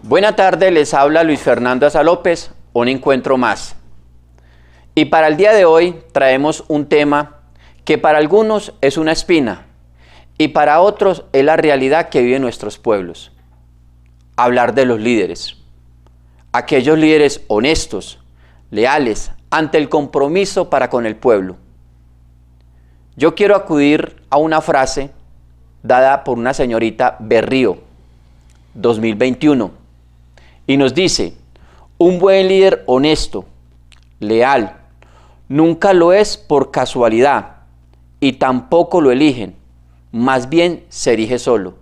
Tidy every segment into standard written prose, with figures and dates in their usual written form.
Buena tarde, les habla Luis Fernando Aza López, un encuentro más. Y para el día de hoy traemos un tema que para algunos es una espina y para otros es la realidad que viven nuestros pueblos. Hablar de los líderes. Aquellos líderes honestos, leales, ante el compromiso para con el pueblo. Yo quiero acudir a una frase dada por una señorita Berrío, 2021, y nos dice: un buen líder honesto, leal, nunca lo es por casualidad y tampoco lo eligen, más bien se erige solo.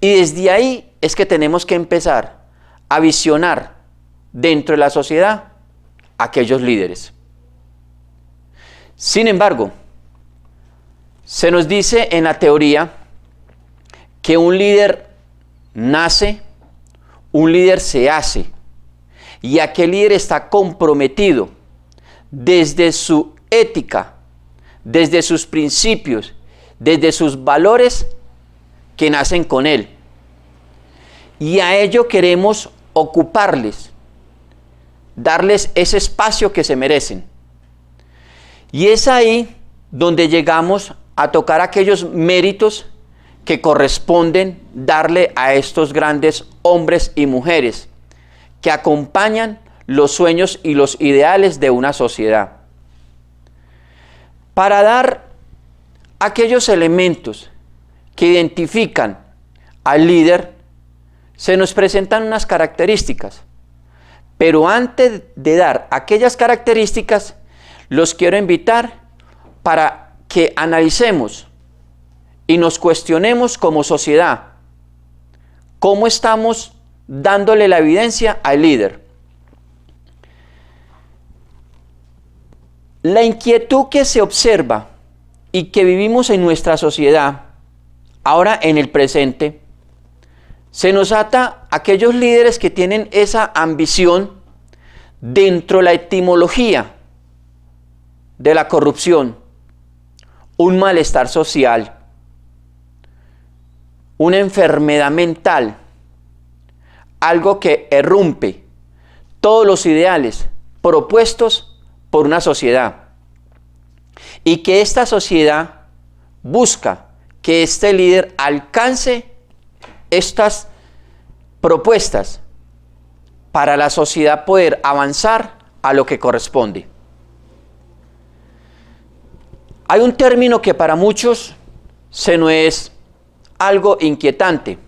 Y desde ahí es que tenemos que empezar a visionar dentro de la sociedad aquellos líderes. Sin embargo, se nos dice en la teoría que un líder nace, un líder se hace, y aquel líder está comprometido desde su ética, desde sus principios, desde sus valores que nacen con él. Y a ello queremos ocuparles, darles ese espacio que se merecen. Y es ahí donde llegamos a tocar aquellos méritos que corresponden darle a estos grandes hombres y mujeres que acompañan los sueños y los ideales de una sociedad. Para dar aquellos elementos que identifican al líder, se nos presentan unas características. Pero antes de dar aquellas características, los quiero invitar para que analicemos y nos cuestionemos como sociedad cómo estamos dándole la evidencia al líder. La inquietud que se observa y que vivimos en nuestra sociedad, ahora en el presente, se nos ata a aquellos líderes que tienen esa ambición dentro de la etimología de la corrupción, un malestar social, una enfermedad mental, algo que irrumpe todos los ideales propuestos por una sociedad, y que esta sociedad busca que este líder alcance estas propuestas para la sociedad poder avanzar a lo que corresponde. Hay un término que para muchos se nos es algo inquietante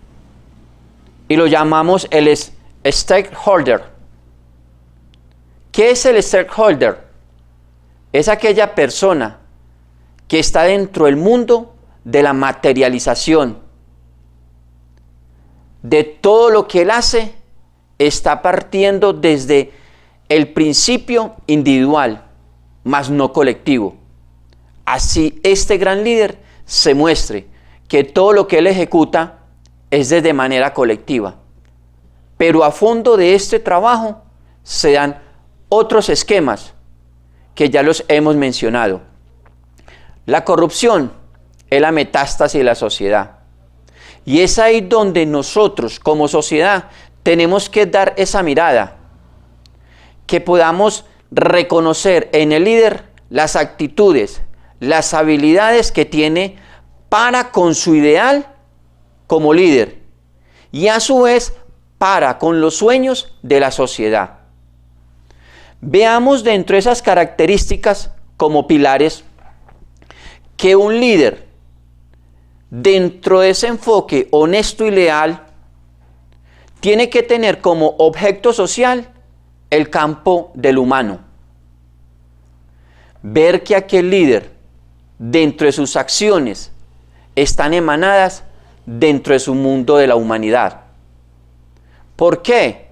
y lo llamamos el stakeholder. ¿Qué es el stakeholder? Es aquella persona que está dentro del mundo de la materialización. De todo lo que él hace, está partiendo desde el principio individual, mas no colectivo. Así este gran líder se muestre que todo lo que él ejecuta es de manera colectiva. Pero a fondo de este trabajo se dan otros esquemas que ya los hemos mencionado. La corrupción es la metástasis de la sociedad. Y es ahí donde nosotros como sociedad tenemos que dar esa mirada, que podamos reconocer en el líder las actitudes, las habilidades que tiene para con su ideal como líder y a su vez para con los sueños de la sociedad. Veamos dentro de esas características como pilares que un líder, dentro de ese enfoque honesto y leal, tiene que tener como objeto social el campo del humano. Ver que aquel líder, dentro de sus acciones, están emanadas dentro de su mundo de la humanidad. ¿Por qué?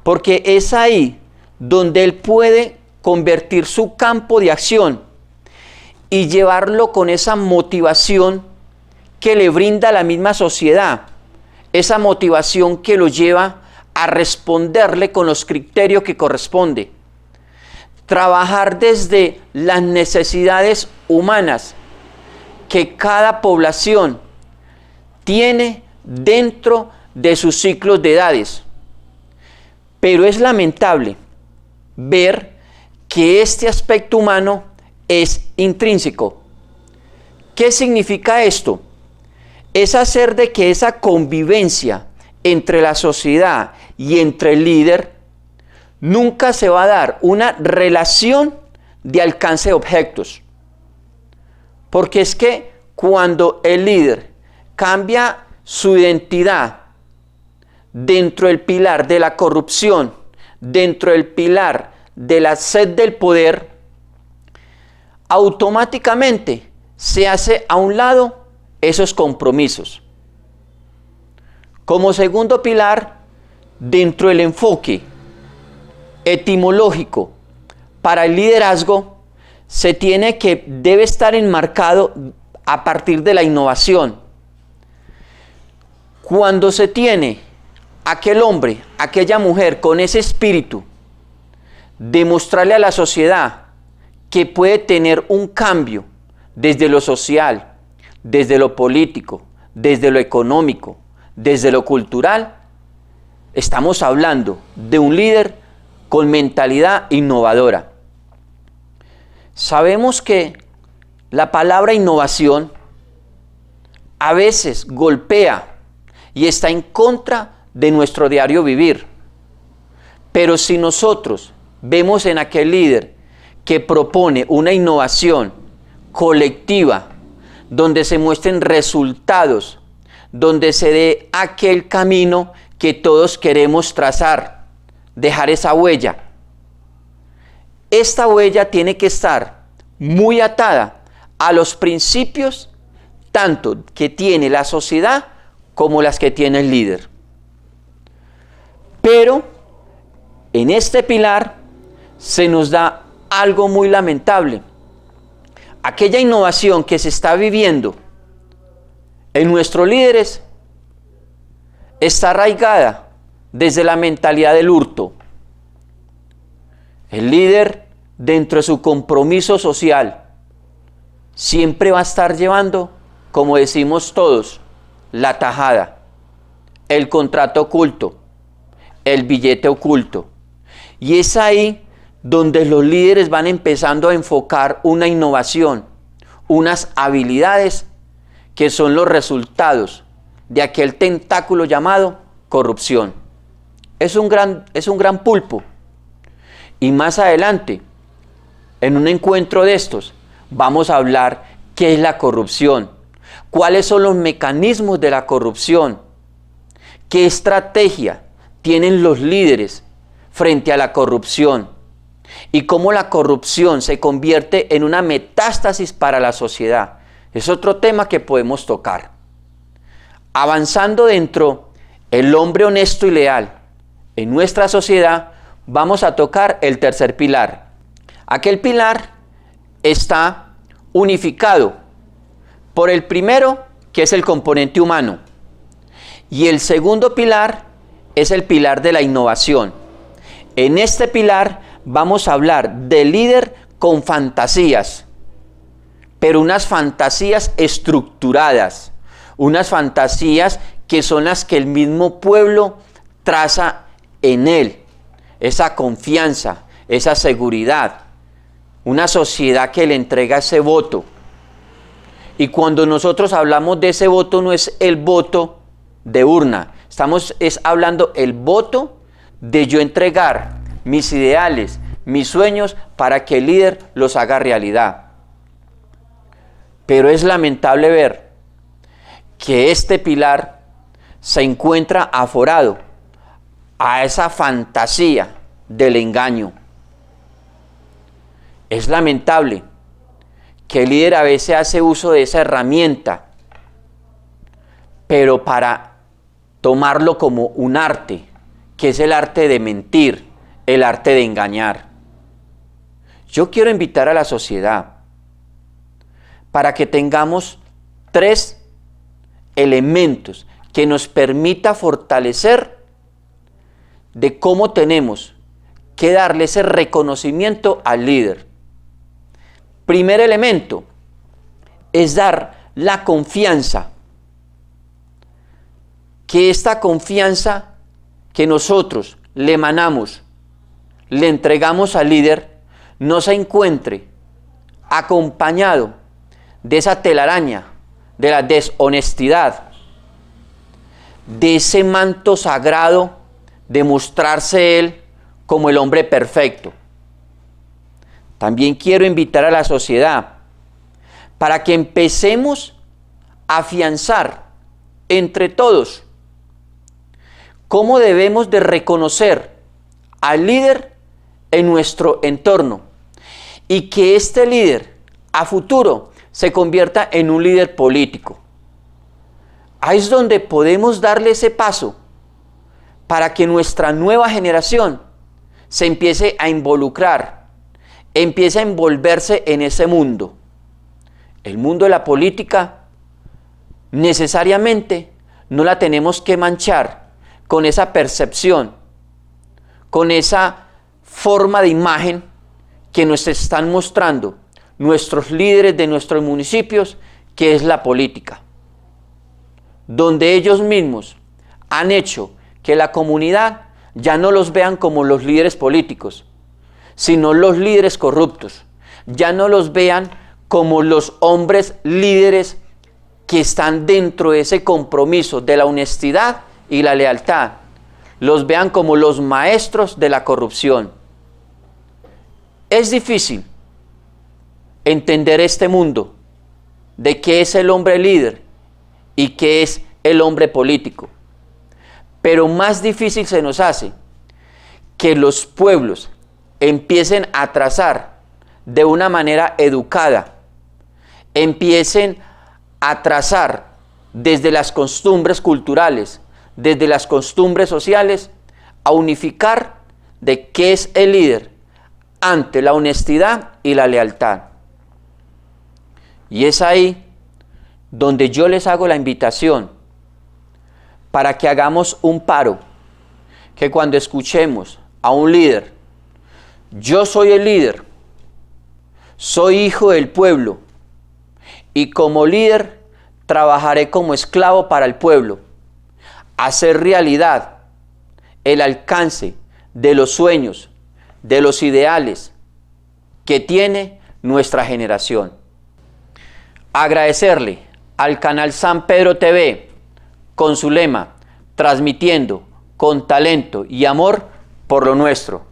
Porque es ahí donde él puede convertir su campo de acción y llevarlo con esa motivación que le brinda la misma sociedad, esa motivación que lo lleva a responderle con los criterios que corresponde. Trabajar desde las necesidades humanas que cada población tiene dentro de sus ciclos de edades. Pero es lamentable ver que este aspecto humano es intrínseco. ¿Qué significa esto? Es hacer de que esa convivencia entre la sociedad y entre el líder nunca se va a dar una relación de alcance de objetos. Porque es que cuando el líder cambia su identidad dentro del pilar de la corrupción, dentro del pilar de la sed del poder, automáticamente se hace a un lado esos compromisos. Como segundo pilar, dentro del enfoque etimológico para el liderazgo, debe estar enmarcado a partir de la innovación. Cuando se tiene aquel hombre, aquella mujer con ese espíritu de mostrarle a la sociedad que puede tener un cambio desde lo social, desde lo político, desde lo económico, desde lo cultural, estamos hablando de un líder con mentalidad innovadora. Sabemos que la palabra innovación a veces golpea y está en contra de nuestro diario vivir. Pero si nosotros vemos en aquel líder que propone una innovación colectiva, donde se muestren resultados, donde se dé aquel camino que todos queremos trazar, dejar esa huella. Esta huella tiene que estar muy atada a los principios tanto que tiene la sociedad como las que tiene el líder. Pero en este pilar se nos da algo muy lamentable. Aquella innovación que se está viviendo en nuestros líderes está arraigada desde la mentalidad del hurto. El líder, dentro de su compromiso social, siempre va a estar llevando, como decimos todos, la tajada, el contrato oculto, el billete oculto. Y es ahí donde los líderes van empezando a enfocar una innovación, unas habilidades que son los resultados de aquel tentáculo llamado corrupción. Es un gran pulpo. Y más adelante, en un encuentro de estos, vamos a hablar qué es la corrupción, cuáles son los mecanismos de la corrupción, qué estrategia tienen los líderes frente a la corrupción y cómo la corrupción se convierte en una metástasis para la sociedad. Es otro tema que podemos tocar. Avanzando dentro el hombre honesto y leal en nuestra sociedad, vamos a tocar el tercer pilar. Aquel pilar está unificado por el primero, que es el componente humano, y el segundo pilar es el pilar de la innovación. En este pilar vamos a hablar de líder con fantasías, pero unas fantasías estructuradas, unas fantasías que son las que el mismo pueblo traza en él. Esa confianza, esa seguridad, una sociedad que le entrega ese voto. Y cuando nosotros hablamos de ese voto, no es el voto de urna, estamos hablando el voto de yo entregar mis ideales, mis sueños, para que el líder los haga realidad. Pero es lamentable ver que este pilar se encuentra aforado a esa fantasía del engaño. Es lamentable que el líder a veces hace uso de esa herramienta, pero para tomarlo como un arte, que es el arte de mentir, el arte de engañar. Yo quiero invitar a la sociedad para que tengamos 3 elementos que nos permita fortalecer de cómo tenemos que darle ese reconocimiento al líder. Primer elemento es dar la confianza. Que esta confianza que nosotros le emanamos, le entregamos al líder, no se encuentre acompañado de esa telaraña, de la deshonestidad, de ese manto sagrado de mostrarse él como el hombre perfecto. También quiero invitar a la sociedad para que empecemos a afianzar entre todos cómo debemos de reconocer al líder en nuestro entorno y que este líder a futuro se convierta en un líder político. Ahí es donde podemos darle ese paso para que nuestra nueva generación se empiece a involucrar, empiece a envolverse en ese mundo. El mundo de la política necesariamente no la tenemos que manchar con esa percepción, con esa forma de imagen que nos están mostrando nuestros líderes de nuestros municipios, que es la política, donde ellos mismos han hecho que la comunidad ya no los vean como los líderes políticos, sino los líderes corruptos. Ya no los vean como los hombres líderes que están dentro de ese compromiso de la honestidad y la lealtad. Los vean como los maestros de la corrupción. Es difícil entender este mundo de qué es el hombre líder y qué es el hombre político. Pero más difícil se nos hace que los pueblos empiecen a trazar de una manera educada, empiecen a trazar desde las costumbres culturales, desde las costumbres sociales, a unificar de qué es el líder ante la honestidad y la lealtad. Y es ahí donde yo les hago la invitación para que hagamos un paro, que cuando escuchemos a un líder, yo soy el líder, soy hijo del pueblo, y como líder trabajaré como esclavo para el pueblo, hacer realidad el alcance de los sueños, de los ideales que tiene nuestra generación. Agradecerle al canal San Pedro TV con su lema, transmitiendo con talento y amor por lo nuestro.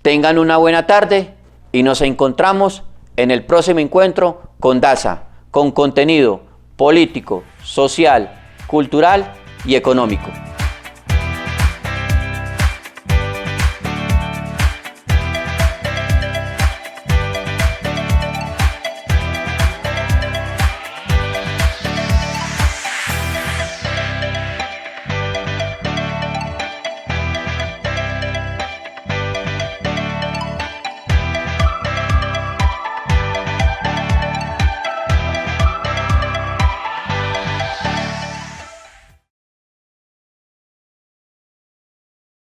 Tengan una buena tarde y nos encontramos en el próximo encuentro con DAZA, con contenido político, social, cultural y económico.